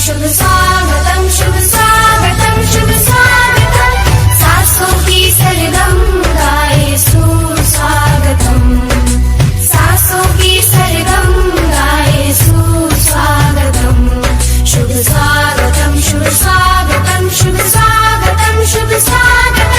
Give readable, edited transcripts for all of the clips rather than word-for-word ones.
शुभ स्वागतम शुभ स्वागतम शुभ स्वागतम सासों की सरगम गाए सुस्वागतम सासों की सरगम गाए सुस्वागतम शुभ स्वागतम शुभ स्वागतम शुभ स्वागतम शुभ स्वागतम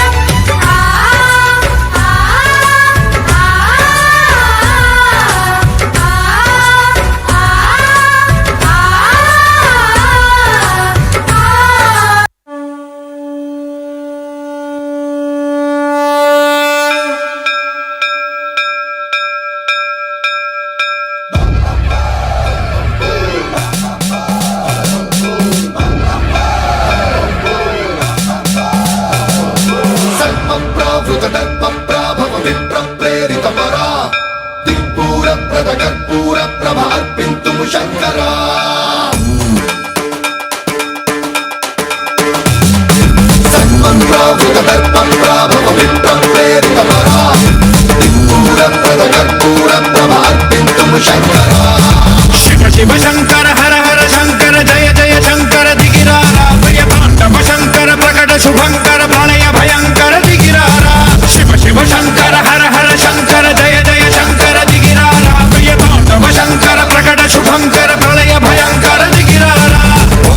शिव शिव शंकर हर हर शंकर जय जय शंकर दिगिरारा प्रिय तांडव शंकर प्रकट शुभंकर प्रलय भयंकर दिगिरारा शिव शिव शंकर हर हर शंकर जय जय शंकर दिगिरारा प्रिय तांडव शंकर प्रकट शुभंकर प्रलय भयंकर दिगिरारा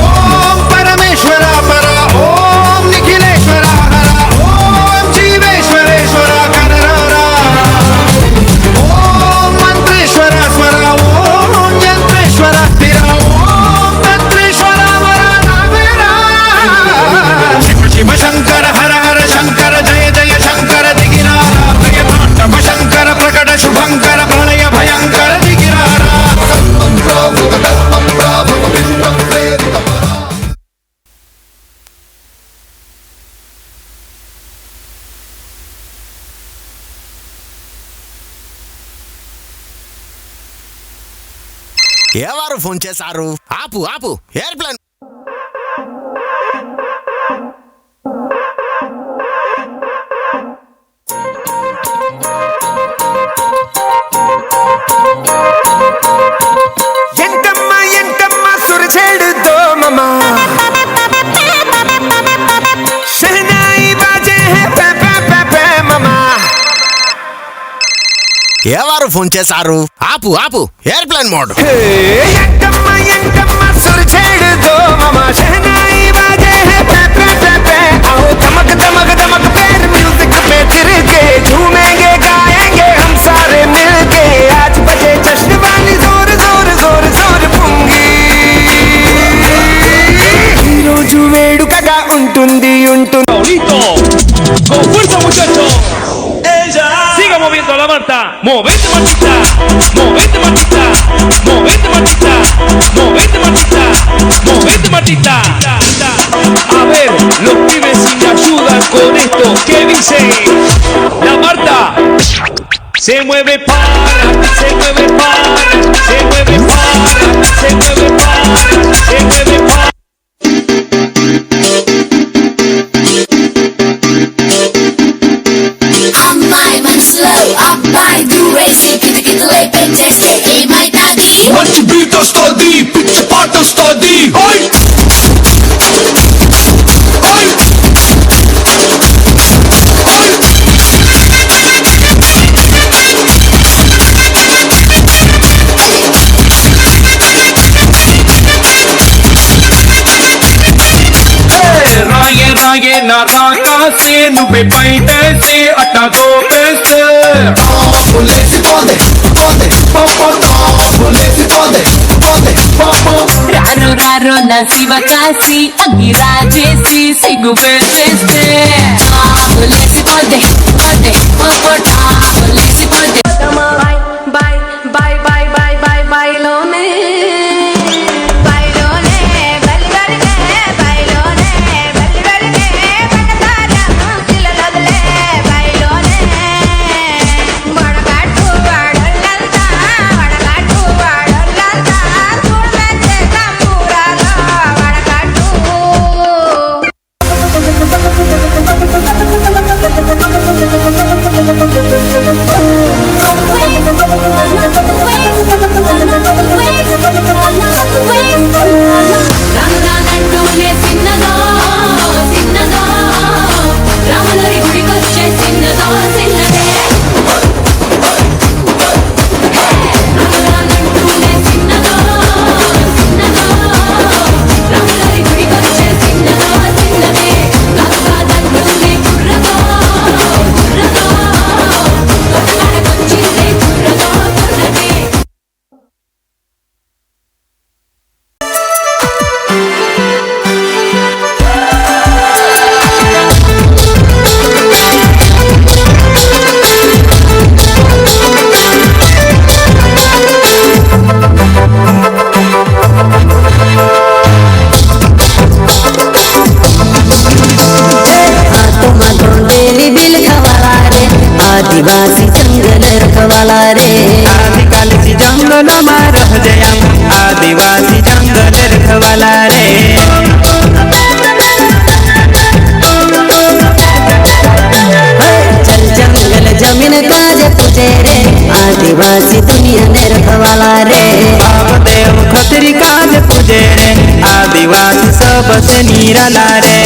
ओम परमेश्वरा परा ओम निखिलेश्वरा हरा ओम जीवेश्वरेश्वरा कररा ओम मंत्रेश्वरा स्वरा ओम यंत्रेश्वरा स्थिरा ओम तंत्रेश्वरा वरा नावेरा शिव शिव शंकर हर हर शंकर जय जय शंकर दिगिरारा प्रिय तांडव शंकर प्रकट शुभंकर प्रलय भयंकर दिगिरारा ఎవరు ఫోన్ చేశారు? ఆపు ఆపు ఎయిర్ప్లేన్. ఎంటమ్మా ఎంటమ్మా సురచేడు దోమమా షహనాయి బాజే హై పే పే పే పే మమా. ఎవరు ఫోన్ చేశారు? ఆపు ఆపు ఎయిర్ప్లేన్ మోడ్. ఎంటమ్మా ఎంటమ్మా సురచేడు దోమమా షహనాయి బాజే హై పే పే పే పే. आओ धमक धमक धमक पैर म्यूजिक पे तिर के झूमेंगे गाएंगे हम सारे मिलके. आज बजे जश्न वाली जोर जोर जोर जोर पुंगी. ఈ రోజు వేడుకగా ఉంటుంది ఉంటుంది. Listo, con fuerza muchachos. Siga moviendo la Marta, movete Martita, movete Martita, movete Martita, movete Martita, movete Martita. A ver, los pibes si me ayudan con esto, ¿qué dice? La Marta se mueve para, se mueve para, se mueve para, se mueve para, se mueve para. అమ్మాయి మనసులో అబ్బాయి దూరేసి కితకితలై పెట్టేస్తే ఏమైతాది మంచి beat వస్తుంది పిచ్చి పాట వస్తుంది రాయే రాయే నా రాకాసే నువ్వే బయటేసి అట్టా గోపేస్తే రారో రారో నా శివ కాసి అగ్గి రాజేసి సిగ్గు పెట్టేస్తే లేసిపోతే పోతే పోతా లేసిపోతే బాయ్ బాయ్ బాయ్ బాయ్ బాయ్ బాయ్ బాయ్లోనే బాయ్లోనే బలిగడిగే బాయ్లోనే బలిగడిగే బటతారా పిల్లలొదలే బాయ్లోనే వడగాడు వాడొల్లంతా వడగాడు వాడొల్లంతా చూడమెచ్చే తంబూరాలో వడగాడు ನೀರಲ್ಲ ರೇ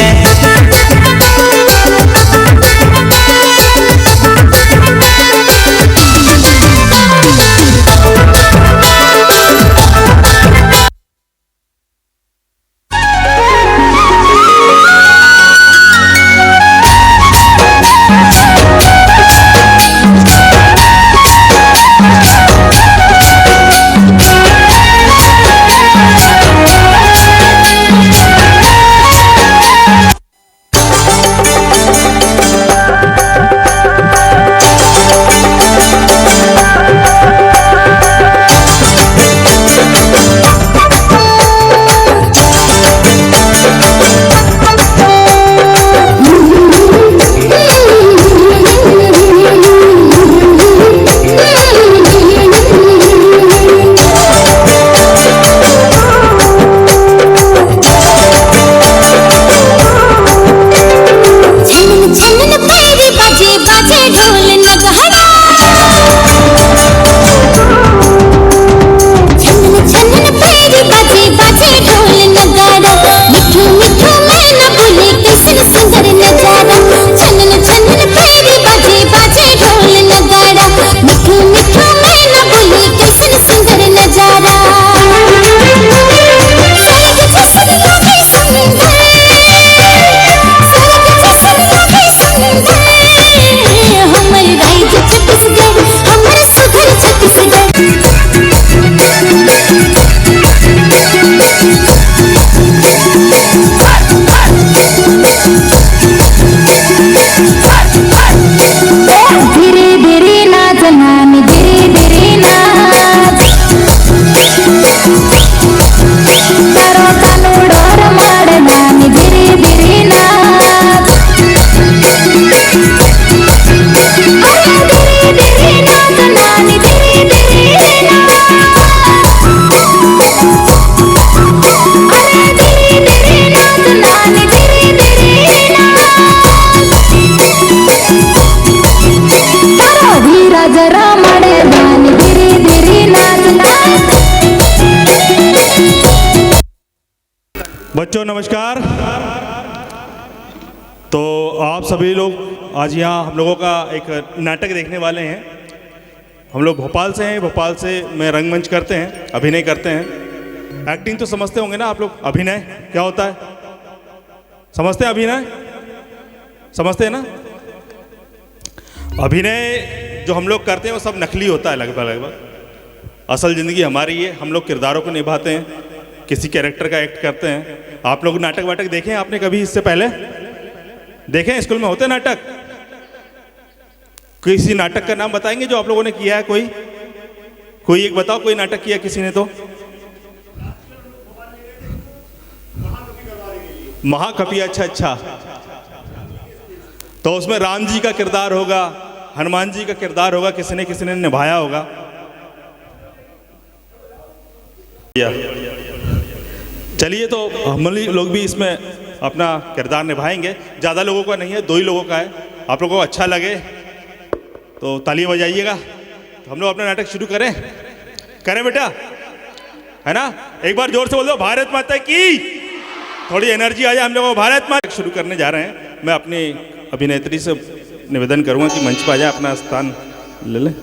बच्चों नमस्कार। तो आप सभी लोग आज यहाँ हम लोगों का एक नाटक देखने वाले हैं। हम लोग भोपाल से हैं। भोपाल से में रंगमंच करते हैं, अभिनय करते हैं। एक्टिंग तो समझते होंगे ना आप लोग। अभिनय क्या होता है समझते हैं? अभिनय समझते हैं ना? अभिनय जो हम लोग करते हैं वो सब नकली होता है लगभग। असल ज़िंदगी हमारी है। हम लोग किरदारों को निभाते हैं, किसी कैरेक्टर का एक्ट करते हैं। आप लोग नाटक वाटक देखे हैं आपने कभी इससे पहले? देखें स्कूल में होते नाटक? किसी नाटक का नाम बताएंगे जो आप लोगों ने किया है? कोई एक बताओ, कोई नाटक किया किसी ने तो? महाकपि। अच्छा। तो उसमें राम जी का किरदार होगा, हनुमान जी का किरदार होगा, किसी ने निभाया होगा। चलिए तो हम लोग भी इसमें अपना किरदार निभाएंगे। ज़्यादा लोगों का नहीं है, 2 ही लोगों का है। आप लोगों को अच्छा लगे तो ताली बजाइएगा। तो हम लोग अपना नाटक शुरू करें बेटा, है ना? एक बार जोर से बोल दो, भारत माता की। थोड़ी एनर्जी आ जाए हम लोगों को। भारत माता शुरू करने जा रहे हैं। मैं अपनी अभिनेत्री से निवेदन करूँगा कि मंच पर आ जाए, अपना स्थान ले लें।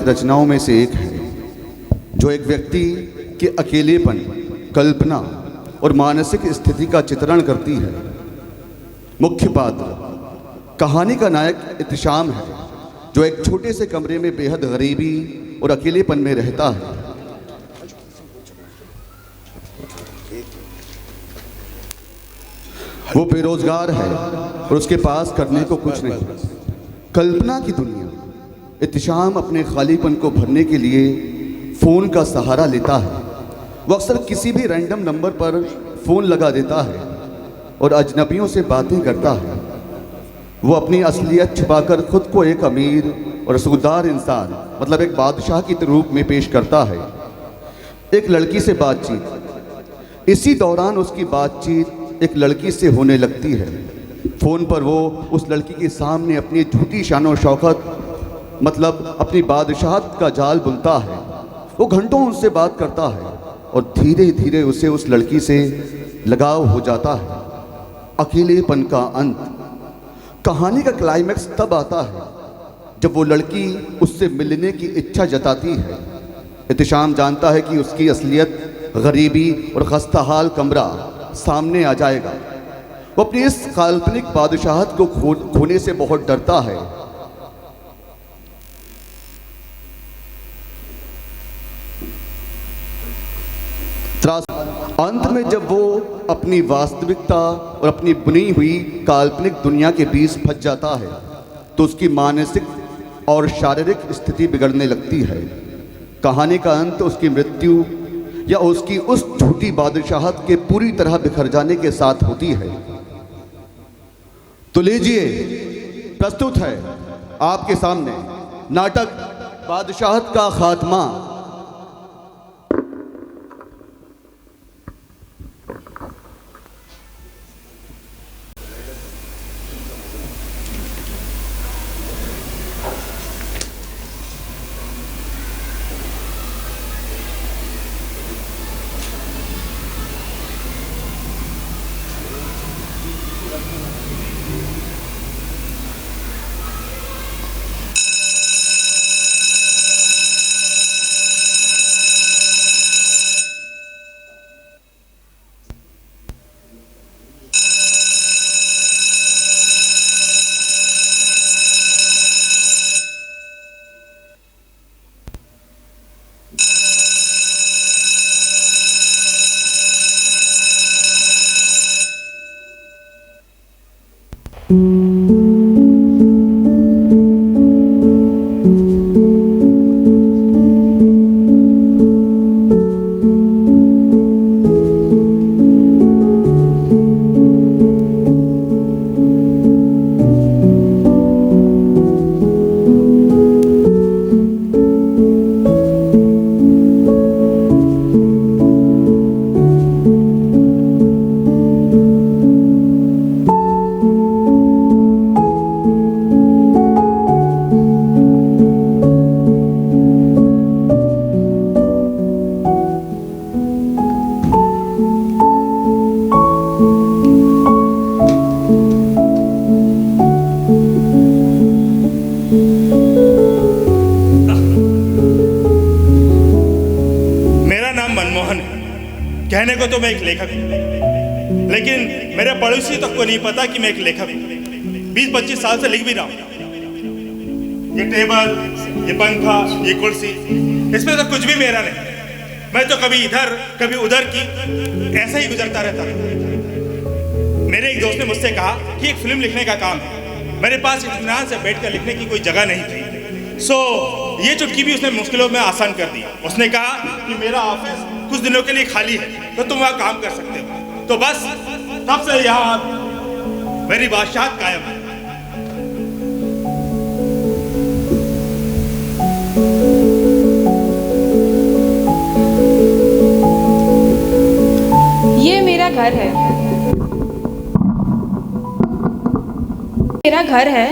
रचनाओं में से एक है जो एक व्यक्ति के अकेलेपन, कल्पना और मानसिक स्थिति का चित्रण करती है। मुख्य पात्र कहानी का नायक इत्तिशाम है, जो एक छोटे से कमरे में बेहद गरीबी और अकेलेपन में रहता है। वो बेरोजगार है और उसके पास करने को कुछ नहीं। कल्पना की दुनिया। इत्तिशाम अपने खालीपन को भरने के लिए फ़ोन का सहारा लेता है। वो अक्सर किसी भी रैंडम नंबर पर फ़ोन लगा देता है और अजनबियों से बातें करता है। वो अपनी असलियत छिपाकर खुद को एक अमीर और रसूखदार इंसान, मतलब एक बादशाह की रूप में पेश करता है। एक लड़की से बातचीत। इसी दौरान उसकी बातचीत एक लड़की से होने लगती है। फ़ोन पर वो उस लड़की के सामने अपनी झूठी शान और शौकत मतलब अपनी बादशाहत का जाल बुनता है। वो घंटों उससे बात करता है और धीरे धीरे उसे उस लड़की से लगाव हो जाता है। अकेलेपन का अंत। कहानी का क्लाइमैक्स तब आता है जब वो लड़की उससे मिलने की इच्छा जताती है। एहतिशाम जानता है कि उसकी असलियत, गरीबी और खस्ताहाल कमरा सामने आ जाएगा। वो अपनी इस काल्पनिक बादशाहत को खोने से बहुत डरता है। अंत में जब वो अपनी वास्तविकता और अपनी बुनी हुई काल्पनिक दुनिया के बीच फंस जाता है तो उसकी मानसिक और शारीरिक स्थिति बिगड़ने लगती है। कहानी का अंत उसकी मृत्यु या उसकी उस झूठी बादशाहत के पूरी तरह बिखर जाने के साथ होती है। तो लीजिए, प्रस्तुत है आपके सामने नाटक बादशाहत का खात्मा। कहने को तो मैं एक लेखक हूँ, लेकिन मेरे पड़ोसी तक को नहीं पता कि मैं एक लेखक हूँ। 20-25 साल से लिख भी रहा हूँ। ये टेबल, ये पंखा, ये कुर्सी, इसमें तो कुछ भी मेरा नहीं। मैं तो कभी इधर कभी उधर की ऐसा ही गुजरता रहता था। मेरे एक दोस्त ने मुझसे कहा कि एक फिल्म लिखने का काम है। मेरे पास इत्मीनान से बैठकर लिखने की कोई जगह नहीं थी। ये चुटकी भी उसने मुश्किलों में आसान कर दी। उसने कहा कि मेरा ऑफिस कुछ दिनों के लिए खाली है, तो तुम वहाँ काम कर सकते हो। तो बस तब से यहाँ मेरी बादशाहत कायम है। ये मेरा घर है। मेरा घर है।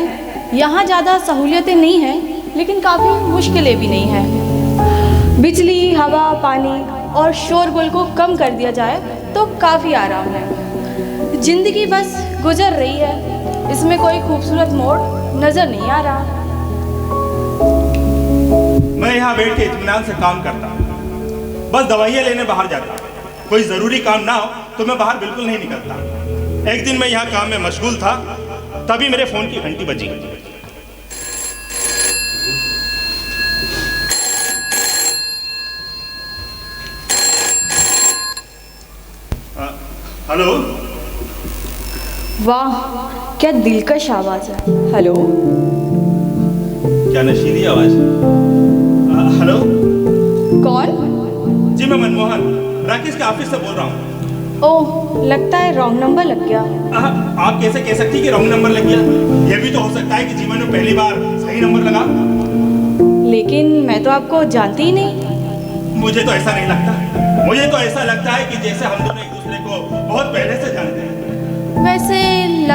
यहाँ ज़्यादा सहूलियतें नहीं हैं, लेकिन काफ़ी मुश्किलें भी नहीं हैं। बिजली, हवा, पानी और शोरगुल को कम कर दिया जाए तो काफ़ी आराम है। जिंदगी बस गुजर रही है। इसमें कोई खूबसूरत मोड़ नज़र नहीं आ रहा। मैं यहाँ बैठ के इत्मीनान से काम करता हूँ। बस दवाइयाँ लेने बाहर जाता। कोई ज़रूरी काम ना हो तो मैं बाहर बिल्कुल नहीं निकलता। एक दिन मैं यहाँ काम में मशगूल था, तभी मेरे फ़ोन की घंटी बजी। हेलो। वाह, क्या दिलकश आवाज़ है। हेलो। क्या नशीली आवाज़। हेलो। कौन? जी मैं मनमोहन राकेश के ऑफिस से बोल रहा हूँ। ओह, लगता है रॉन्ग नंबर लग गया। आप कैसे कह सकती कि रॉन्ग नंबर लग गया? यह भी तो हो सकता है कि जीवन में पहली बार सही नंबर लगा। लेकिन मैं तो आपको जानती ही नहीं। मुझे तो ऐसा नहीं लगता। मुझे तो ऐसा लगता है कि जैसे हम दोनों एक दूसरे को बहुत पहले से जानते हैं।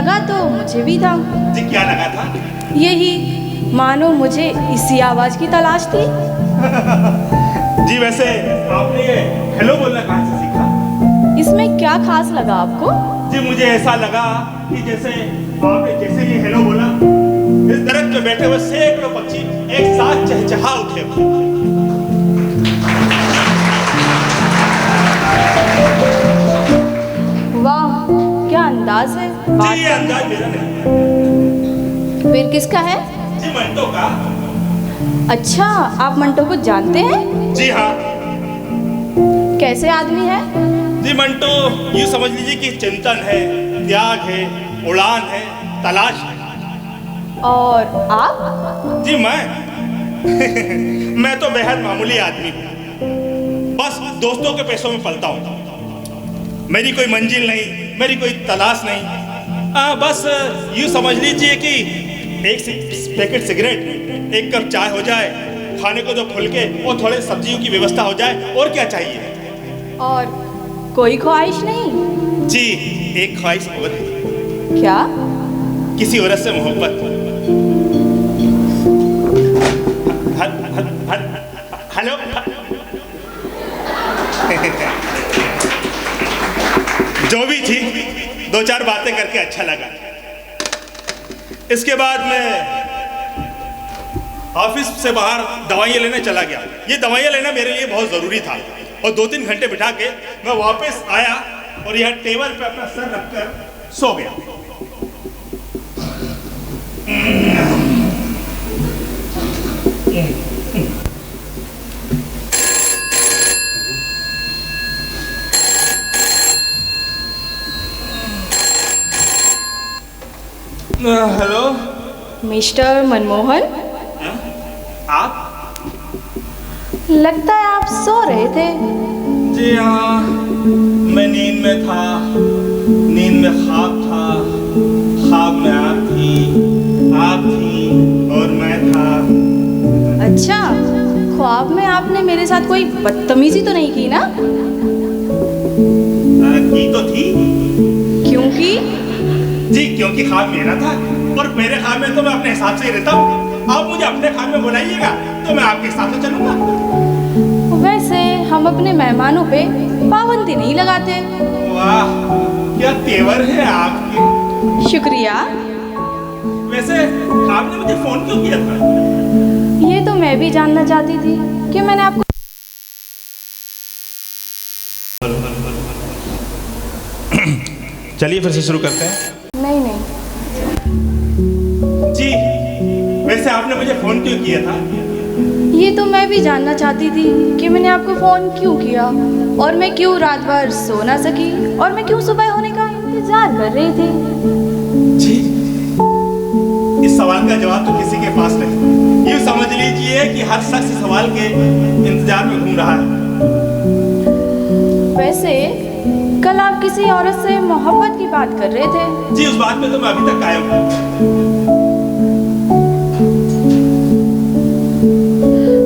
लगा तो मुझे भी था। जी क्या लगा था? यही मानो मुझे इसी आवाज़ की तलाश थी। जी वैसे आपने ये हेलो बोलना कहाँ से सीखा? इसमें क्या खास लगा आपको? जी मुझे ऐसा लगा कि जैसे आपने जैसे ये हेलो बोला, इस दरख्त पे बैठे हुए सैकड़ों पक्षी एक साथ चहचहा उठे। वाह क्या अंदाज है। जी ये अंदाज मेरा नहीं, फिर किसका है? जी मंटो का। अच्छा आप मंटो को जानते हैं? जी हाँ। कैसे आदमी है? जी मंटो यूँ समझ लीजिए कि चिंतन है, त्याग है, उड़ान है, तलाश है। और आप? जी मैं तो बेहद मामूली आदमी हूँ, बस दोस्तों के पैसों में पलता हूँ। मेरी कोई मंजिल नहीं, मेरी कोई तलाश नहीं। बस यूँ समझ लीजिए कि एक पैकेट सिगरेट, एक कप चाय हो जाए, खाने को दो फुलके और थोड़े सब्जियों की व्यवस्था हो जाए, और क्या चाहिए। और कोई ख्वाहिश नहीं? जी एक ख्वाहिश और है। क्या? किसी औरत से मोहब्बत। हेलो जो भी थी, दो चार बातें करके अच्छा लगा। इसके बाद मैं ऑफिस से बाहर दवाइयाँ लेने चला गया। ये दवाइयाँ लेना मेरे लिए बहुत ज़रूरी था, और 2-3 घंटे बिठा के मैं वापस आया और यह टेबल पे अपना सर रखकर सो गया। हेलो मिस्टर मनमोहन, आप? लगता है आप सो रहे थे। जी हाँ, मैं नींद में था, नींद में ख्वाब था, ख्वाब में आप थी और मैं था। अच्छा, ख्वाब में आपने मेरे साथ कोई बदतमीजी तो नहीं की ना? की तो थी। क्योंकि? जी क्योंकि ख्वाब मेरा था, और मेरे ख्वाब में तो मैं अपने हिसाब से ही रहता हूँ। आप मुझे अपने ख्वाब में बुलाइएगा तो मैं आपके हिसाब से चलूंगा। वैसे हम अपने मेहमानों पे पाबंदी नहीं लगाते। वाह क्या तेवर है आपके। शुक्रिया। वैसे आपने मुझे फोन क्यों किया था? ये तो मैं भी जानना चाहती थी कि मैंने आपको। चलिए फिर से शुरू करते हैं। नहीं। जी वैसे आपने मुझे फोन क्यों किया था? ये तो मैं भी जानना चाहती थी कि मैंने आपको फ़ोन क्यों किया, और मैं क्यों रात भर सो ना सकी, और मैं क्यों सुबह होने का इंतजार कर रही थी। जी इस सवाल का जवाब तो किसी के पास नहीं। ये समझ लीजिए कि हर शख्स इस सवाल के इंतजार में घूम रहा है। वैसे कल आप किसी औरत से मोहब्बत की बात कर रहे थे। जी उस बात में तो मैं अभी तक कायम हूँ।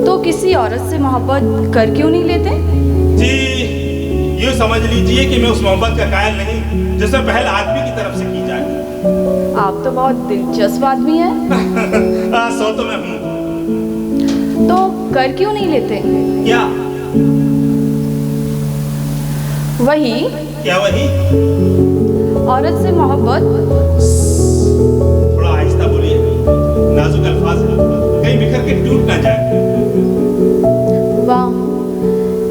तो किसी औरत से मोहब्बत कर क्यों नहीं लेते? जी यूँ समझ लीजिए कि मैं उस मोहब्बत का कायल नहीं जिसमें पहल आदमी की तरफ से की जाए। आप तो बहुत दिलचस्प आदमी हैं। सो तो मैं हूँ। तो कर क्यों नहीं लेते? क्या? वही। क्या वही? औरत से मोहब्बत। थोड़ा आहिस्ता बोलिए, नाजुक अल्फाज है, कहीं बिखर के टूट ना जाए। वाह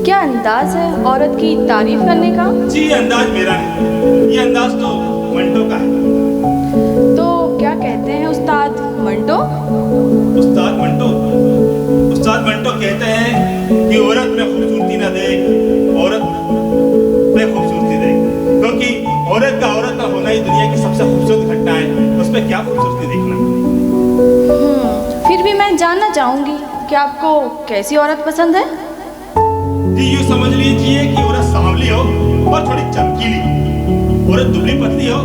क्या अंदाज है औरत की तारीफ करने का। जी अंदाज मेरा नहीं, ये अंदाज तो मंटो का है। तो क्या कहते हैं उस्ताद मंटो? उस्ताद मंटो कहते हैं कि औरत में खूबसूरती ना देख, औरत में खूबसूरती देख, क्योंकि औरत का औरत ना होना ही दुनिया की सबसे खूबसूरत घटना है। उस पर क्या खूबसूरती देखना। फिर भी मैं जानना चाहूंगी कि आपको कैसी औरत पसंद है? जी यूँ समझ लीजिए कि औरत सांवली हो और थोड़ी चमकीली, औरत दुबली पतली हो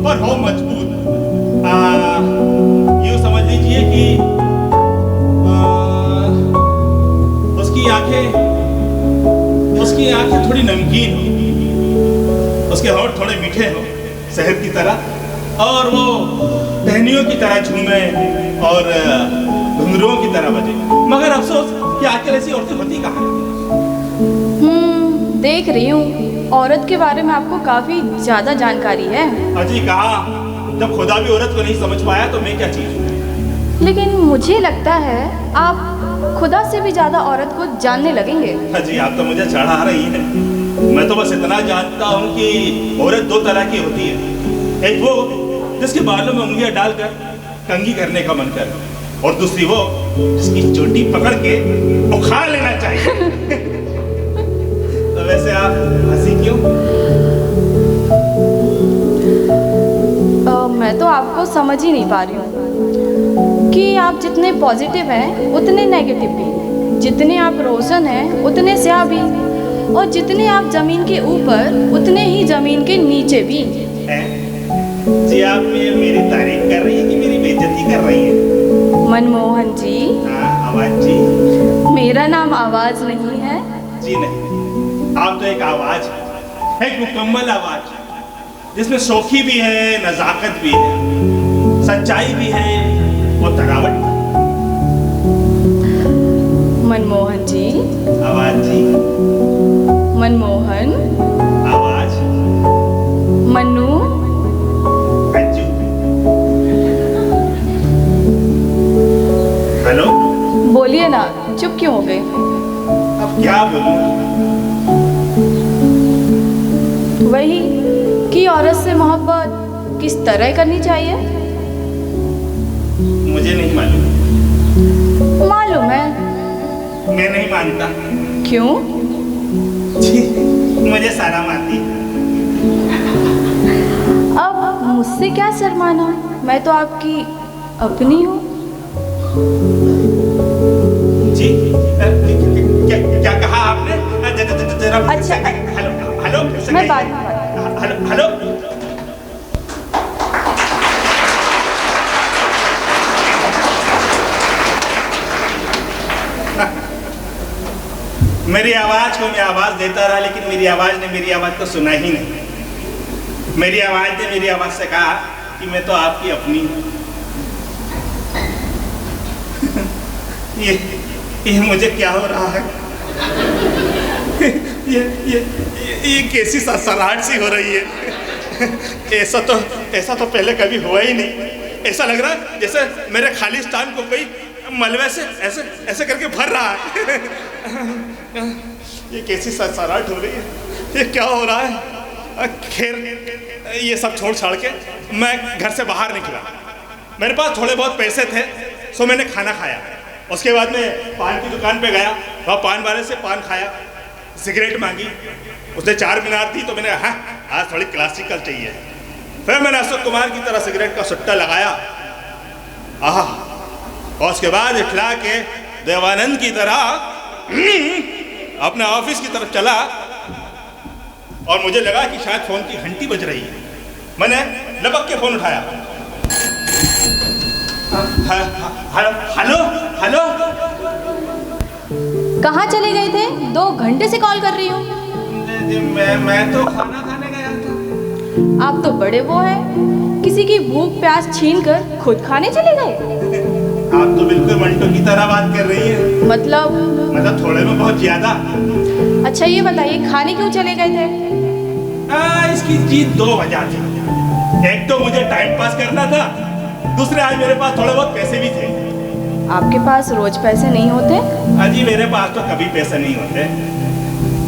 और हो मजबूत। यूँ समझ लीजिए कि उसकी आंखें थोड़ी नमकीन हो, उसके होंठ थोड़े मीठे हो शहद की तरह, और वो टहनियों की तरह झूमे और घुंघरुओं की तरह बजे। मगर अफसोस कि आजकल ऐसी औरतें होती कहाँ हैं। देख रही हूँ औरत के बारे में आपको काफी ज्यादा जानकारी है। अजी कहा, जब खुदा भी औरत को नहीं समझ पाया तो मैं क्या चीज हूँ। लेकिन मुझे लगता है आप खुदा से भी ज्यादा औरत को जानने लगेंगे। अजी आप तो मुझे चढ़ा रही हैं। मैं तो बस इतना जानता हूँ कि औरत दो तरह की होती है। एक वो जिसके बालों में उंगलियां डालकर कंघी करने का मन करे, और दूसरी वो जिसकी चोटी पकड़ के उखाड़ लेना चाहिए। तो वैसे आप हंसी क्यों? मैं तो आपको समझ ही नहीं पा रही हूँ कि आप जितने पॉजिटिव हैं उतने नेगेटिव भी, जितने आप रोशन हैं उतने स्याह भी, और जितने आप जमीन के ऊपर उतने ही जमीन के नीचे भी। जी आप मेरी तारीफ कर रही है कि मेरी बेइज्जती कर रही है? मनमोहन जी। आवाज जी। मेरा नाम आवाज नहीं है। जी नहीं, आप तो एक आवाज है, एक मुकम्मल आवाज जिसमें शौखी भी है, नजाकत भी है, सच्चाई भी है और तरावट भी। मनमोहन जी। आवाज जी। मनमोहन। आवाज। मन्नू। अंजू। हेलो। बोलिए ना, चुप क्यों हो गए? अब क्या बोलूं? वही कि औरत से मोहब्बत किस तरह करनी चाहिए। मुझे नहीं मालूम। मालूम है। मैं नहीं मानता। क्यों? जी मुझे शर्म आती। अब मुझसे क्या शर्माना, मैं तो आपकी अपनी हूँ। जी क्या कहा आपने? अच्छा हेलो हेलो, मैं बात में हेलो हेलो। मेरी आवाज को मैं आवाज देता रहा, लेकिन मेरी आवाज ने मेरी आवाज को सुना ही नहीं। मेरी आवाज ने मेरी आवाज से कहा कि मैं तो आपकी अपनी हूं। ये मुझे क्या हो रहा है? ये कैसी ससराहट सी हो रही है। ऐसा तो पहले कभी हुआ ही नहीं। ऐसा लग रहा है जैसे मेरे खालिस्तान को कोई मलबे से ऐसे ऐसे करके भर रहा है। ये कैसी ससराहट हो रही है? ये क्या हो रहा है? खैर ये सब छोड़ छाड़ के मैं घर से बाहर निकला। मेरे पास थोड़े बहुत पैसे थे, सो मैंने खाना खाया। उसके बाद में पान की दुकान पे गया, वहाँ पान वाले से पान खाया, सिगरेट मांगी, उसने 4 मीनार दी तो मैंने हाँ आज थोड़ी क्लासिकल चाहिए। फिर मैंने अशोक कुमार की तरह सिगरेट का सुट्टा लगाया, और उसके बाद इठला के देवानंद की तरह अपने ऑफिस की तरफ चला, और मुझे लगा कि शायद फोन की घंटी बज रही है। मैंने लपक के फोन उठाया। Hello hello. कहाँ चले गए थे? 2 घंटे से कॉल कर रही हूँ। मैं तो खाना खाने गया था। आप तो बड़े वो हैं, किसी की भूख प्यास छीन कर खुद खाने चले गए। आप तो बिल्कुल मंटो की तरह बात कर रही हैं। मतलब थोड़े में बहुत ज्यादा। अच्छा ये बताइए खाने क्यों चले गए थे? इसकी चीज 2 वजह थी। एक तो मुझे टाइम पास करना था, दूसरे आज मेरे पास थोड़े बहुत पैसे भी थे। आपके पास रोज पैसे नहीं होते? अजी मेरे पास तो कभी पैसे नहीं होते।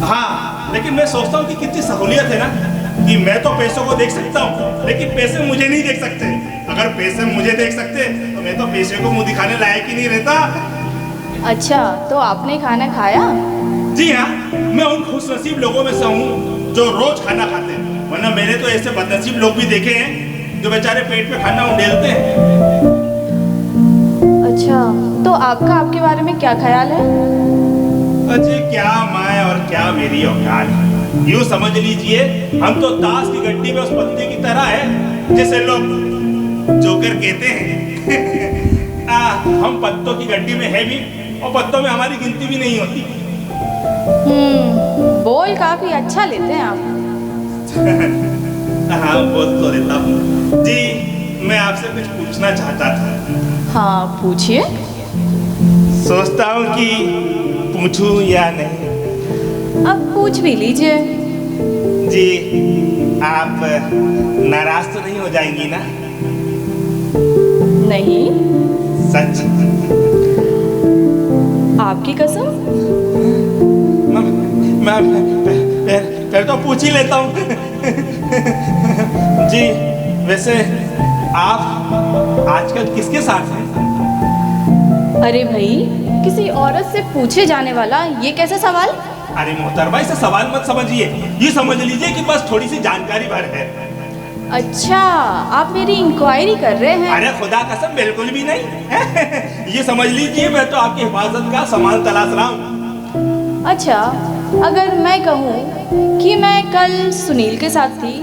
हाँ लेकिन मैं सोचता हूँ कि कितनी सहूलियत है ना कि मैं तो पैसों को देख सकता हूँ, लेकिन पैसे मुझे नहीं देख सकते। अगर पैसे मुझे देख सकते तो मैं तो पैसे को मुंह दिखाने लायक ही नहीं रहता। अच्छा तो आपने खाना खाया? जी हाँ, मैं उन खुशनसीब लोगों में से हूँ जो रोज खाना खाते हैं, वरना मैंने तो ऐसे बदनसीब लोग भी देखे हैं जो बेचारे पेट पे खाना उंडेलते हैं। अच्छा तो आपका आपके बारे में क्या ख्याल है? अजय क्या मैं और क्या मेरी औकात है। यूँ समझ लीजिए हम तो ताश की गड्डी में उस बंदे की तरह है जिसे लोग जोकर कहते हैं। हम पत्तों की गड्डी में है भी, और पत्तों में हमारी गिनती भी नहीं होती। बोल काफी अच्छा लेते हैं आप। हाँ बोल तो लेता हूँ जी। मैं आपसे कुछ पूछना चाहता था। हाँ पूछिए। सोचता हूँ कि पूछूं या नहीं। अब पूछ भी लीजिए। जी आप नाराज तो नहीं हो जाएंगी ना? नहीं। सच? आपकी कसम? मैं फिर तो पूछ ही लेता हूँ। जी वैसे आप आजकल किसके साथ हैं? अरे भाई, किसी औरत से पूछे जाने वाला ये कैसा सवाल? अरे मोहतरमा, इसे सवाल मत समझिए, ये समझ लीजिए कि बस थोड़ी सी जानकारी भर है। अच्छा, आप मेरी इंक्वायरी कर रहे हैं? अरे खुदा कसम बिल्कुल भी नहीं। ये समझ लीजिए मैं तो आपकी हिफाजत का सामान तलाश रहा हूँ। अच्छा, अगर मैं कहूँ कि मैं कल सुनील के साथ थी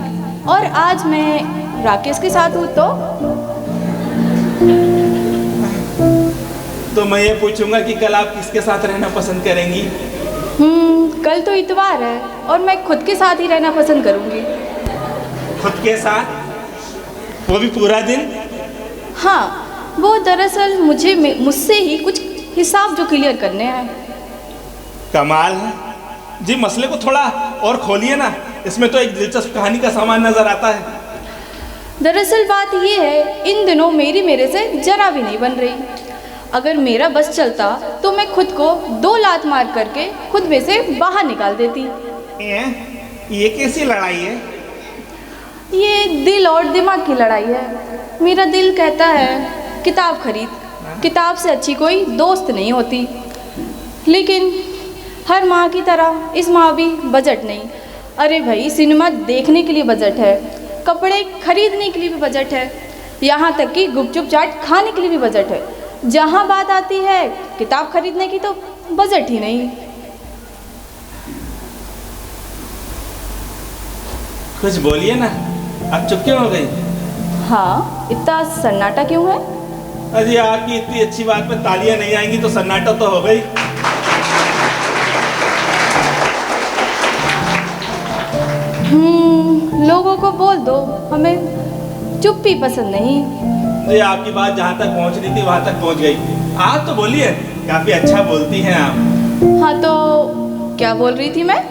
और आज मैं राकेश के साथ हूँ तो मैं ये पूछूंगा कि कल आप किसके साथ रहना पसंद करेंगी? कल तो इतवार है और मैं खुद के साथ ही रहना पसंद करूँगी। खुद के साथ? वो भी पूरा दिन? हाँ, वो दरअसल मुझसे ही कुछ हिसाब जो क्लियर करने हैं। कमाल है जी, मसले को थोड़ा और खोलिए ना, इसमें तो एक दिलचस्प कहानी का सामान नजर आता है। दरअसल बात ये है, इन दिनों मेरे से जरा भी नहीं बन रही। अगर मेरा बस चलता तो मैं खुद को 2 लात मार करके खुद में से बाहर निकाल देती। ये कैसी लड़ाई है? ये दिल और दिमाग की लड़ाई है। मेरा दिल कहता है किताब खरीद, किताब से अच्छी कोई दोस्त नहीं होती। लेकिन हर माँ की तरह इस माँ भी बजट नहीं। अरे भाई, सिनेमा देखने के लिए बजट है, कपड़े खरीदने के लिए भी बजट है, यहाँ तक कि गुपचुप चाट खाने के लिए भी बजट है। जहाँ बात आती है किताब खरीदने की तो बजट ही नहीं। कुछ बोलिए ना, आप चुप क्यों हो गई? हाँ, इतना सन्नाटा क्यों है? अजी आपकी इतनी अच्छी बात पे तालियां नहीं आएंगी तो सन्नाटा तो हो गई। लोगों को बोल दो हमें चुप्पी पसंद नहीं। जी आपकी बात जहाँ तक पहुँच रही थी वहाँ तक पहुँच गई। आप तो बोलिए, काफी अच्छा बोलती हैं आप। हाँ तो क्या बोल रही थी मैं?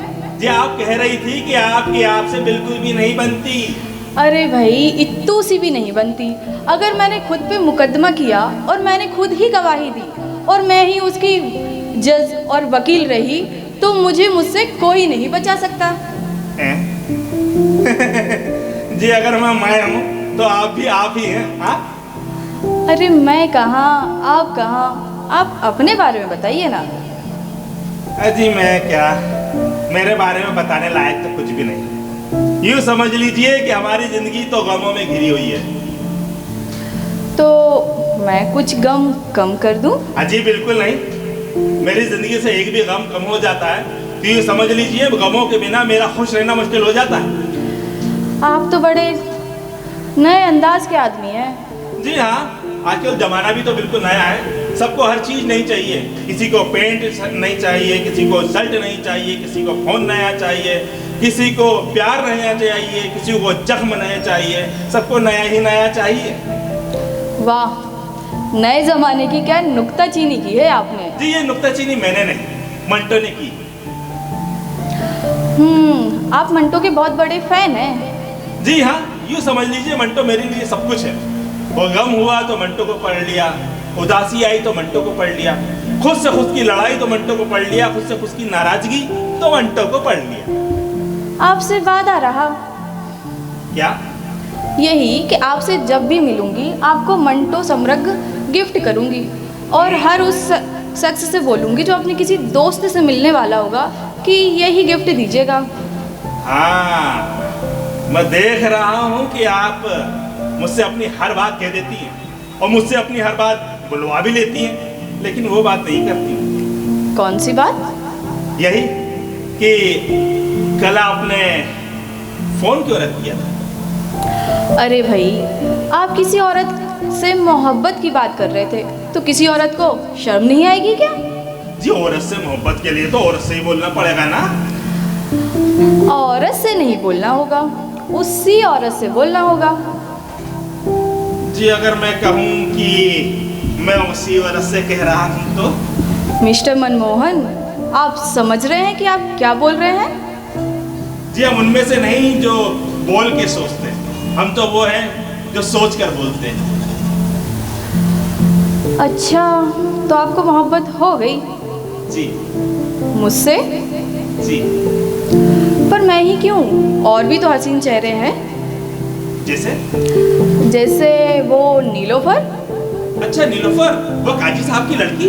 जी आप कह रही थी कि आपकी आपसे बिल्कुल भी नहीं बनती। अरे भाई, इत्तू सी भी नहीं बनती। अगर मैंने खुद पे मुकदमा किया और मैंने खुद ही गवाही दी और मैं ही उसकी जज और वकील रही तो मुझसे कोई नहीं बचा सकता। जी अगर मैं हूँ तो आप भी आप ही हैं। हाँ? अरे मैं कहाँ, आप कहाँ, आप अपने बारे में बताइए ना। जी मैं क्या, मेरे बारे में बताने लायक तो कुछ भी नहीं। यूँ समझ लीजिए कि हमारी जिंदगी तो गमों में घिरी हुई है। तो मैं कुछ गम कम कर दूं? जी बिल्कुल नहीं, मेरी जिंदगी से एक भी गम कम हो जाता है तो यूँ समझ लीजिए गमों के बिना मेरा खुश रहना मुश्किल हो जाता है। आप तो बड़े नए अंदाज के आदमी हैं। जी हाँ, आजकल जमाना भी तो बिल्कुल नया है। सबको हर चीज़ नहीं चाहिए, किसी को पेंट नहीं चाहिए, किसी को शर्ट नहीं चाहिए, किसी को फोन नया चाहिए, किसी को प्यार नया चाहिए, किसी को जख्म नया चाहिए, सबको नया ही नया चाहिए। वाह, नए जमाने की क्या नुक्ताचीनी की है आपने। जी ये नुक्ताचीनी मैंने नहीं, मंटो ने की। आप मंटो के बहुत बड़े फैन हैं। जी हाँ, यूँ समझ लीजिए मंटो मेरे लिए सब कुछ है। वो गम हुआ तो मंटो को पढ़ लिया, उदासी आई तो मंटो को पढ़ लिया, खुद से खुद की लड़ाई तो मंटो को पढ़ लिया, खुद से खुद की नाराजगी तो मंटो को पढ़ लिया। आपसे वादा रहा। क्या? यही कि आपसे जब भी मिलूंगी आपको मंटो समृग गिफ्ट करूंगी और हर उस शख्स से बोलूंगी जो अपने किसी दोस्त से मिलने वाला होगा कि यही गिफ्ट दीजिएगा। हाँ, मैं देख रहा हूँ कि आप मुझसे अपनी हर बात कह देती हैं और मुझसे अपनी हर बात बुलवा भी लेती हैं, लेकिन वो बात नहीं करती। कौन सी बात? यही कि कल आपने फोन क्यों रख दिया था? अरे भाई, आप किसी औरत से मोहब्बत की बात कर रहे थे तो किसी औरत को शर्म नहीं आएगी क्या? जी औरत से मोहब्बत के लिए तो औरत से ही बोलना पड़ेगा ना। औरत से नहीं बोलना होगा, उसी औरत से बोलना होगा। जी अगर मैं कहूँ कि मैं उसी औरत से कह रहा हूँ तो? मिस्टर मनमोहन, आप समझ रहे हैं कि आप क्या बोल रहे हैं? जी हम उनमें से नहीं जो बोल के सोचते हैं, हम तो वो हैं जो सोच कर बोलते हैं। अच्छा, तो आपको मोहब्बत हो गई? जी। मुझसे? जी। पर मैं ही क्यों, और भी तो हसीन चेहरे हैं। जैसे? जैसे वो नीलोफर। अच्छा नीलोफर, वो काजी साहब की लड़की?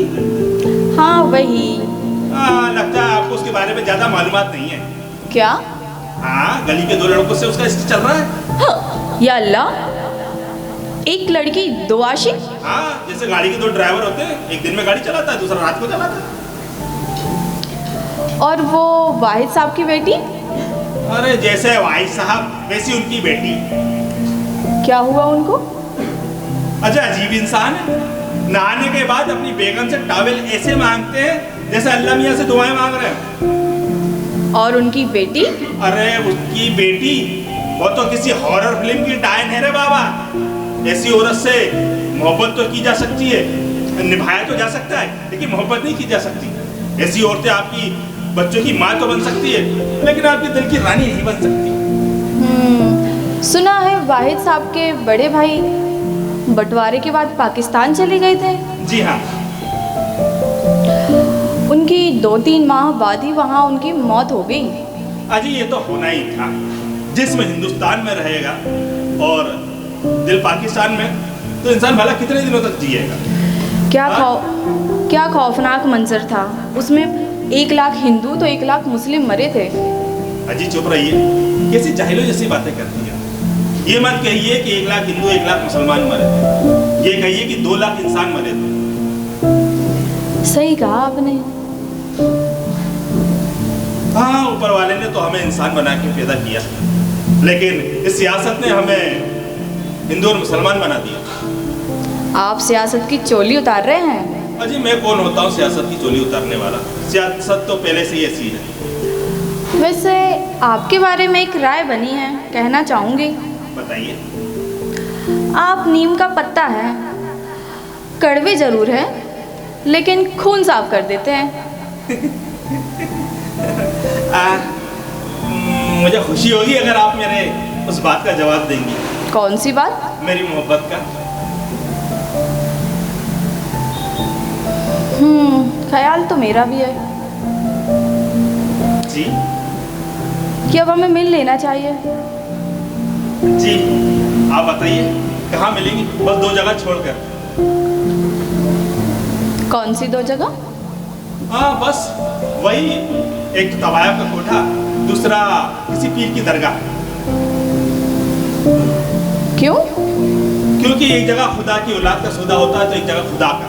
हाँ वही। लगता है आपको उसके बारे में ज्यादा मालूमात नहीं है। क्या? हाँ, गली के 2 लड़कों से उसका इश्क चल रहा है। हाँ, या अल्लाह, एक लड़की 2 आशिक? हाँ, जैसे गाड़ी के 2 ड्राइवर होते हैं, एक दिन में गाड़ी चलाता है, दूसरा रात को चलाता है। और वो वाहिद साहब की बेटी? अरे जैसे वाहिद साहब वैसी उनकी बेटी। क्या हुआ उनको? अच्छा अजीब इंसान है, नहाने के बाद अपनी बेगम से टॉवेल ऐसे मांगते हैं जैसे अल्लाह मियाँ से दुआएं मांग रहे हैं। और उनकी बेटी? अरे उसकी बेटी वो तो किसी हॉरर फिल्म की डायन है रे बाबा। ऐसी औरत से मोहब्बत तो की जा सकती है, निभाया तो जा सकता है, लेकिन मोहब्बत नहीं की जा सकती। ऐसी औरतें आपकी बच्चों की माँ तो बन सकती है, लेकिन आपके दिल की रानी नहीं बन सकती। सुना है वाहिद साहब के बड़े भाई बंटवारे के बाद पाकिस्तान चले गए थे। जी हाँ। उनकी 2-3 माह बाद ही वहाँ उनकी मौत हो गई। अजी ये तो होना ही था, जिस्म हिंदुस्तान में रहेगा और दिल पाकिस्तान में, तो इंसान भला कितने दिनों तक जिएगा। क्या खौफनाक मंजर था उसमें। 1 लाख हिंदू तो 1 लाख मुस्लिम मरे थे। अजी चुप रहिए, कैसी जाहिलों जैसी बातें करती है। ये मत कहिए कि 1 लाख हिंदू 1 लाख मुसलमान मरे थे, ये कहिए कि 2 लाख इंसान मरे थे। सही कहा आपने। हाँ, ऊपर वाले ने तो हमें इंसान बना के पैदा किया, लेकिन इस सियासत ने हमें हिंदू और मुसलमान बना दिया। आप सियासत की चोली उतार रहे हैं। अजी मैं कौन होता हूँ सियासत की चोली उतारने वाला? सियासत तो पहले से ही ऐसी है। वैसे आपके बारे में एक राय बनी है, कहना चाहूँगी। बताइए। आप नीम का पत्ता है, कड़वे जरूर है, लेकिन खून साफ कर देते हैं। मुझे खुशी होगी अगर आप मेरे उस बात का जवाब देंगी। कौन सी बात? मेरी मोहब्बत का। ख्याल तो मेरा भी है जी कि अब हमें मिल लेना चाहिए। जी आप बताइए कहाँ मिलेंगी? बस 2 जगह छोड़कर। कौन सी 2 जगह? हाँ बस वही, एक तवायब का कोठा, दूसरा किसी पीर की दरगाह। क्यों? क्योंकि एक जगह खुदा की औलाद का सौदा होता है तो एक जगह खुदा का।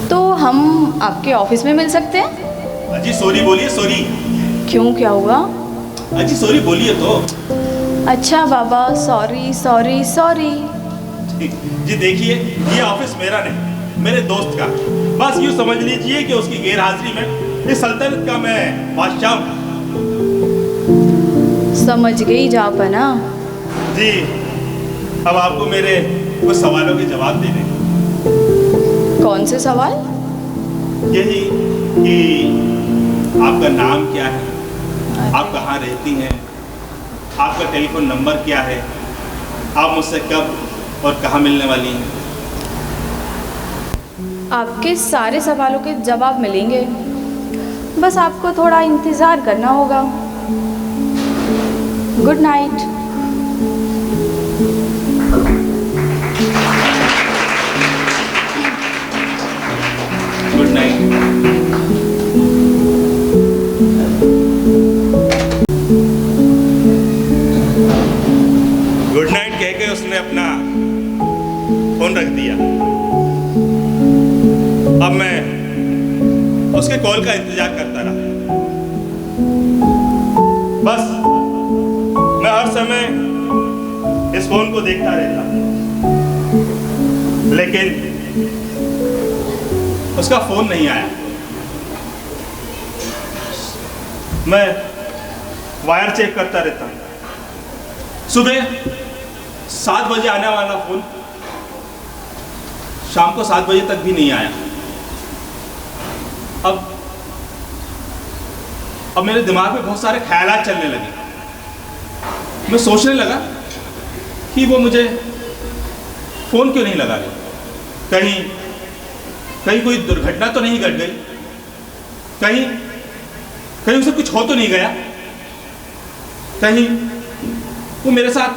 तो हम आपके ऑफिस में मिल सकते हैं? अजी सॉरी बोलिए, सॉरी। क्यों, क्या हुआ? अजी सॉरी बोलिए तो। अच्छा बाबा, सॉरी सॉरी सॉरी। जी देखिए, ये ऑफिस मेरा नहीं, मेरे दोस्त का। बस यूँ समझ लीजिए कि उसकी गैर हाजिरी में इस सल्तनत का मैं बादशाह हूँ। समझ गई जापना। जी अब आपको मेरे कुछ सवालों के जवाब देने। कौन से सवाल? यही कि आपका नाम क्या है, आप कहाँ रहती हैं, आपका टेलीफोन नंबर क्या है, आप मुझसे कब और कहाँ मिलने वाली हैं। आपके सारे सवालों के जवाब मिलेंगे, बस आपको थोड़ा इंतज़ार करना होगा। Good night. Good night. Good night कह के उसने अपना फोन रख दिया। अब मैं उसके कॉल का इंतजार करता रहा। बस मैं हर समय इस फोन को देखता रहता, लेकिन उसका फोन नहीं आया। मैं वायर चेक करता रहता। सुबह 7 बजे आने वाला फ़ोन शाम को 7 बजे तक भी नहीं आया। अब मेरे दिमाग में बहुत सारे ख्यालात चलने लगे। मैं सोचने लगा कि वो मुझे फ़ोन क्यों नहीं लगा रही, कहीं कोई दुर्घटना तो नहीं घट गई, कहीं उसे कुछ हो तो नहीं गया, कहीं वो मेरे साथ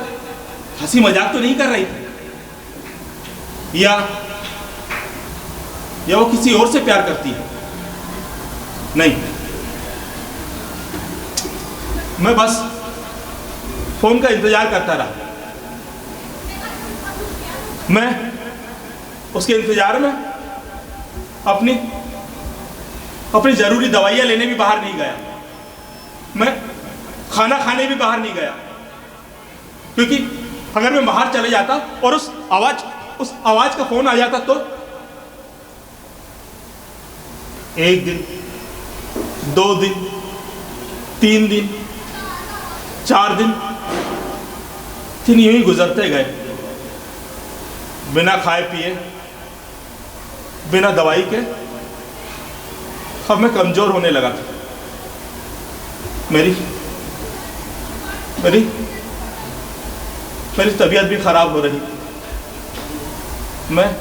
हंसी मजाक तो नहीं कर रही थी, या वो किसी और से प्यार करती है। नहीं, मैं बस फोन का इंतजार करता रहा। मैं उसके इंतजार में अपनी जरूरी दवाइयां लेने भी बाहर नहीं गया, मैं खाना खाने भी बाहर नहीं गया, क्योंकि अगर मैं बाहर चले जाता और उस आवाज का फोन आ जाता तो 1 दिन, 2 दिन, 3 दिन, 4 दिन यूं ही गुजरते गए, बिना खाए पिए, बिना दवाई के। अब मैं कमजोर होने लगा था। मेरी तबीयत भी खराब हो रही। मैं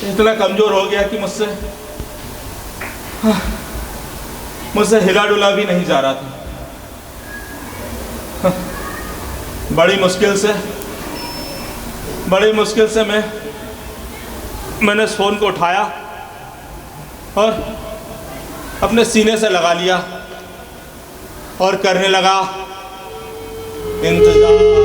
इतना कमजोर हो गया कि मुझसे हिला डुला भी नहीं जा रहा था। बड़ी मुश्किल से मैंने इस फोन को उठाया और अपने सीने से लगा लिया और करने लगा इंतजार।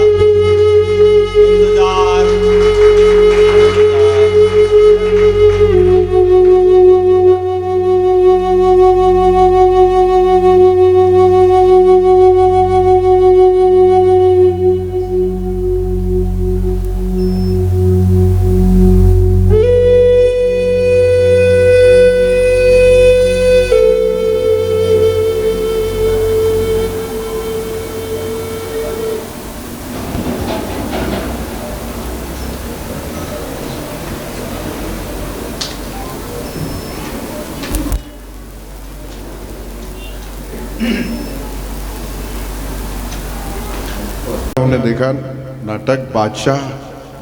हमने देखा नाटक बादशाह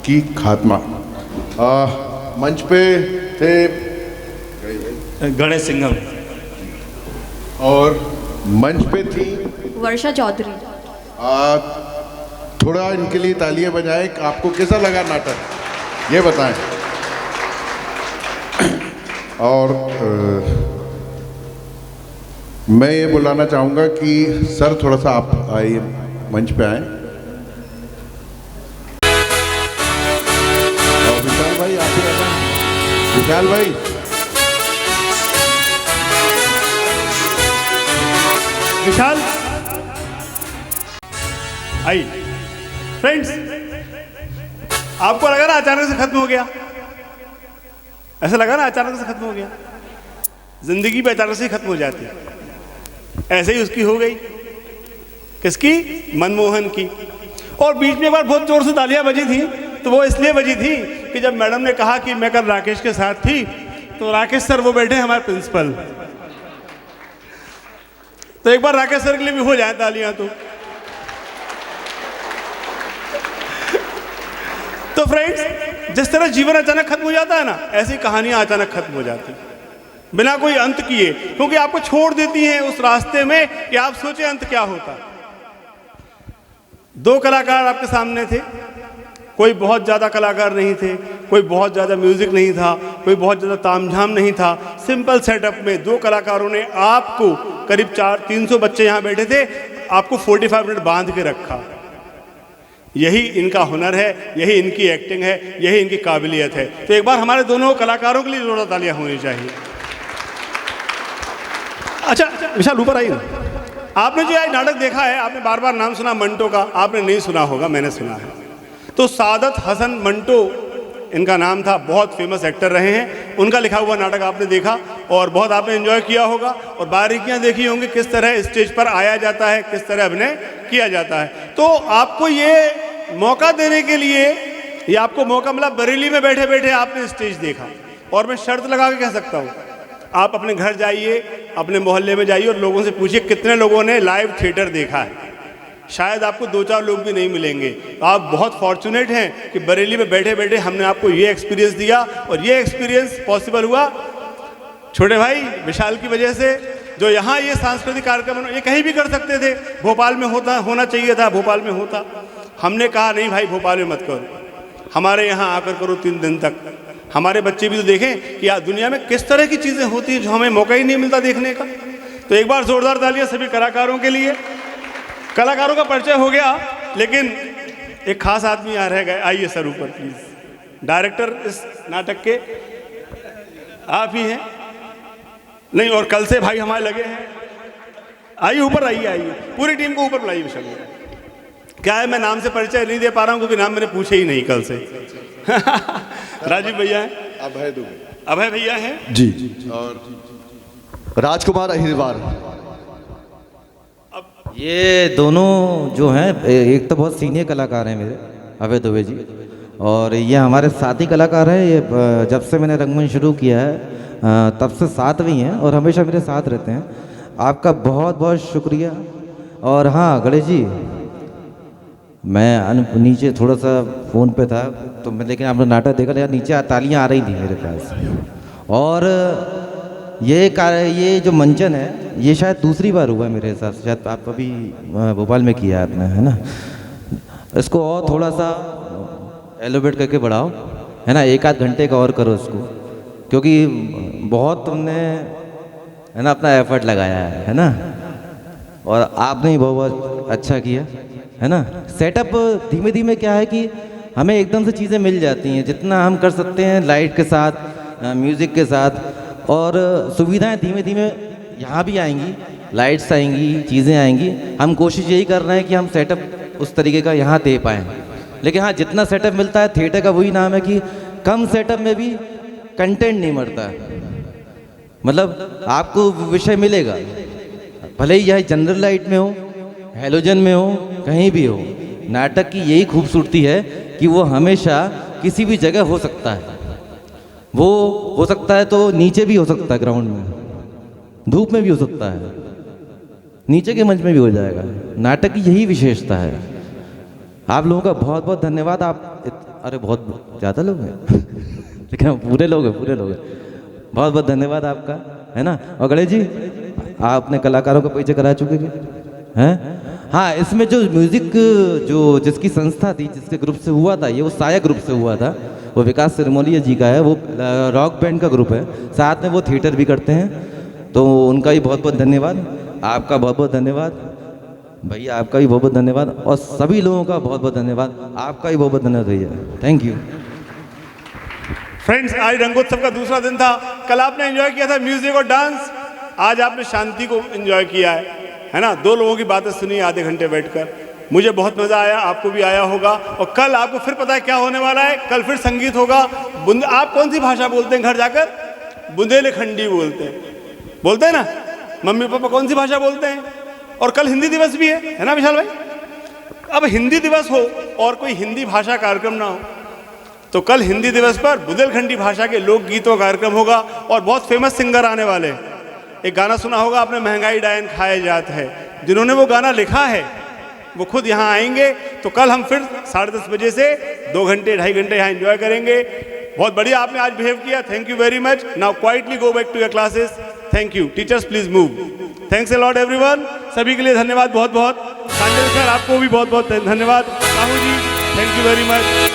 की खात्मा। मंच पे थे गणेश सिंघम और मंच पे थी वर्षा चौधरी। थोड़ा इनके लिए तालियां बजाएं। आपको कैसा लगा नाटक, ये बताएं। और मैं ये बुलाना चाहूँगा कि सर थोड़ा सा आप आइए, मंच पे आए। और विशाल भाई आप ही आना। विशाल भाई, विशाल आई। फ्रेंड्स, आपको लगा ना अचानक से खत्म हो गया? ऐसा लगा ना अचानक से खत्म हो गया? जिंदगी भी अचानक से खत्म हो जाती है। ऐसे ही उसकी हो गई। किसकी? मनमोहन की। और बीच में एक बार बहुत जोर से तालियां बजी थी, तो वो इसलिए बजी थी कि जब मैडम ने कहा कि मैं कल राकेश के साथ थी, तो राकेश सर वो बैठे हमारे प्रिंसिपल, तो एक बार राकेश सर के लिए भी हो जाए तालियां। तो फ्रेंड्स, जिस तरह जीवन अचानक खत्म हो जाता है ना, ऐसी कहानियां अचानक खत्म हो जाती बिना कोई अंत किए, क्योंकि आपको छोड़ देती हैं उस रास्ते में कि आप सोचें अंत क्या होता। 2 कलाकार आपके सामने थे। कोई बहुत ज़्यादा कलाकार नहीं थे, कोई बहुत ज़्यादा म्यूजिक नहीं था, कोई बहुत ज़्यादा तामझाम नहीं था। सिंपल सेटअप में 2 कलाकारों ने आपको, करीब 300 बच्चे यहाँ बैठे थे, आपको 45 मिनट बांध के रखा। यही इनका हुनर है, यही इनकी एक्टिंग है, यही इनकी काबिलियत है। तो एक बार हमारे दोनों कलाकारों के लिए जोरदार तालियां होनी चाहिए। अच्छा विशाल, ऊपर आइए ना। आपने जो आज नाटक देखा है, आपने बार बार नाम सुना मंटो का, आपने नहीं सुना होगा, मैंने सुना है। तो सादत हसन मंटो इनका नाम था, बहुत फेमस एक्टर रहे हैं। उनका लिखा हुआ नाटक आपने देखा और बहुत आपने एंजॉय किया होगा और बारीकियां देखी होंगी किस तरह स्टेज पर आया जाता है, किस तरह अभिनय किया जाता है। तो आपको ये मौका देने के लिए ये आपको मौका मिला, बरेली में बैठे बैठे आपने स्टेज देखा और मैं शर्त लगा के कह सकता हूँ, आप अपने घर जाइए, अपने मोहल्ले में जाइए और लोगों से पूछिए कितने लोगों ने लाइव थिएटर देखा है। शायद आपको 2-4 लोग भी नहीं मिलेंगे। तो आप बहुत फॉर्चुनेट हैं कि बरेली में बैठे बैठे हमने आपको ये एक्सपीरियंस दिया और ये एक्सपीरियंस पॉसिबल हुआ छोटे भाई विशाल की वजह से, जो यहाँ ये सांस्कृतिक कार्यक्रम ये कहीं भी कर सकते थे, भोपाल में होना चाहिए था, भोपाल में होता। हमने कहा नहीं भाई भोपाल में मत करो, हमारे यहाँ आकर करो 3 दिन तक। हमारे बच्चे भी तो देखें कि यार दुनिया में किस तरह की चीज़ें होती हैं जो हमें मौका ही नहीं मिलता देखने का। तो एक बार जोरदार तालियां सभी कलाकारों के लिए। कलाकारों का परिचय हो गया, लेकिन एक खास आदमी यहाँ रह गए। आइए सर ऊपर प्लीज। डायरेक्टर इस नाटक के आप ही हैं? नहीं, और कल से भाई हमारे लगे हैं। आइए ऊपर, आइए पूरी टीम को ऊपर बुलाइए। विशाल क्या है, मैं नाम से परिचय नहीं दे पा रहा हूँ क्योंकि नाम मैंने पूछे ही नहीं कल से। राजीव भैया हैं, अभय भैया हैं जी, और राजकुमार अहिरवार। ये दोनों जो हैं, एक तो बहुत सीनियर कलाकार हैं मेरे, अभय दुबे जी, और ये हमारे साथी कलाकार हैं। ये जब से मैंने रंगमंच शुरू किया है तब से साथ भी हैं और हमेशा मेरे साथ रहते हैं। आपका बहुत बहुत शुक्रिया। और हाँ गणेश जी, मैं नीचे थोड़ा सा फ़ोन पे था तो मैं, लेकिन आपने नाटक देखा यार, नीचे तालियां आ रही थी मेरे पास। और ये जो मंचन है ये शायद दूसरी बार हुआ है मेरे हिसाब से, शायद आप अभी भोपाल में किया है आपने, है ना। इसको और थोड़ा सा एलोवेट करके बढ़ाओ, है ना, 1-8 घंटे का और करो इसको, क्योंकि बहुत तुमने, है ना, अपना एफर्ट लगाया है ना, और आपने ही बहुत अच्छा किया, है ना। सेटअप धीमे धीमे क्या है कि हमें एकदम से चीज़ें मिल जाती हैं, जितना हम कर सकते हैं लाइट के साथ, म्यूज़िक के साथ, और सुविधाएं धीमे धीमे यहाँ भी आएंगी, लाइट्स आएंगी, चीज़ें आएंगी। हम कोशिश यही कर रहे हैं कि हम सेटअप उस तरीके का यहाँ दे पाएँ। लेकिन हाँ, जितना सेटअप मिलता है थिएटर का, वही नाम है कि कम सेटअप में भी कंटेंट नहीं मरता है। मतलब आपको विषय मिलेगा, भले ही यह जनरल लाइट में हो, हेलोजन में हो, कहीं भी हो। नाटक की यही खूबसूरती है कि वो हमेशा किसी भी जगह हो सकता है। वो हो सकता है तो नीचे भी हो सकता है, ग्राउंड में, धूप में भी हो सकता है, नीचे के मंच में भी हो जाएगा। नाटक की यही विशेषता है। आप लोगों का बहुत बहुत धन्यवाद। आप अरे बहुत ज़्यादा लोग हैं लेकिन हम पूरे लोग हैं, बहुत बहुत धन्यवाद आपका, है ना। और गणेश जी, आपने कलाकारों का परिचय करा चुके हैं। हाँ, इसमें जो म्यूज़िक जो जिसकी संस्था थी, जिसके ग्रुप से हुआ था, ये वो साया ग्रुप से हुआ था, वो विकास सिरमौलिया जी का है, वो रॉक बैंड का ग्रुप है, साथ में वो थिएटर भी करते हैं। तो उनका भी बहुत बहुत धन्यवाद, आपका बहुत बहुत धन्यवाद भैया, आपका भी बहुत बहुत धन्यवाद, और सभी लोगों का बहुत बहुत धन्यवाद, आपका भी बहुत बहुत धन्यवाद भैया, थैंक यू। फ्रेंड्स, आज रंगोत्सव का दूसरा दिन था। कल आपने एंजॉय किया था म्यूजिक और डांस, आज आपने शांति को एंजॉय किया है ना। 2 लोगों की बातें सुनी आधे घंटे बैठकर, मुझे बहुत मज़ा आया, आपको भी आया होगा। और कल आपको फिर पता है क्या होने वाला है, कल फिर संगीत होगा। आप कौन सी भाषा बोलते हैं घर जाकर? बुंदेलखंडी बोलते हैं ना। मम्मी पापा कौन सी भाषा बोलते हैं? और कल हिंदी दिवस भी है ना विशाल भाई। अब हिंदी दिवस हो और कोई हिंदी भाषा कार्यक्रम ना हो, तो कल हिंदी दिवस पर बुंदेलखंडी भाषा के लोकगीतों का कार्यक्रम होगा और बहुत फेमस सिंगर आने वाले हैं। एक गाना सुना होगा आपने, महंगाई डायन खाए जात है। जिन्होंने वो गाना लिखा है वो खुद यहाँ आएंगे। तो कल हम फिर 10:30 बजे से 2 घंटे 2.5 घंटे यहाँ एंजॉय करेंगे। बहुत बढ़िया आपने आज बिहेव किया, thank you very much. Now quietly go back to your classes. Thank you teachers, please move. Thanks a lot everyone, सभी के लिए धन्यवाद बहुत बहुत। सांजल सर आपको भी बहुत बहुत धन्यवाद। साहू जी थैंक यू वेरी मच।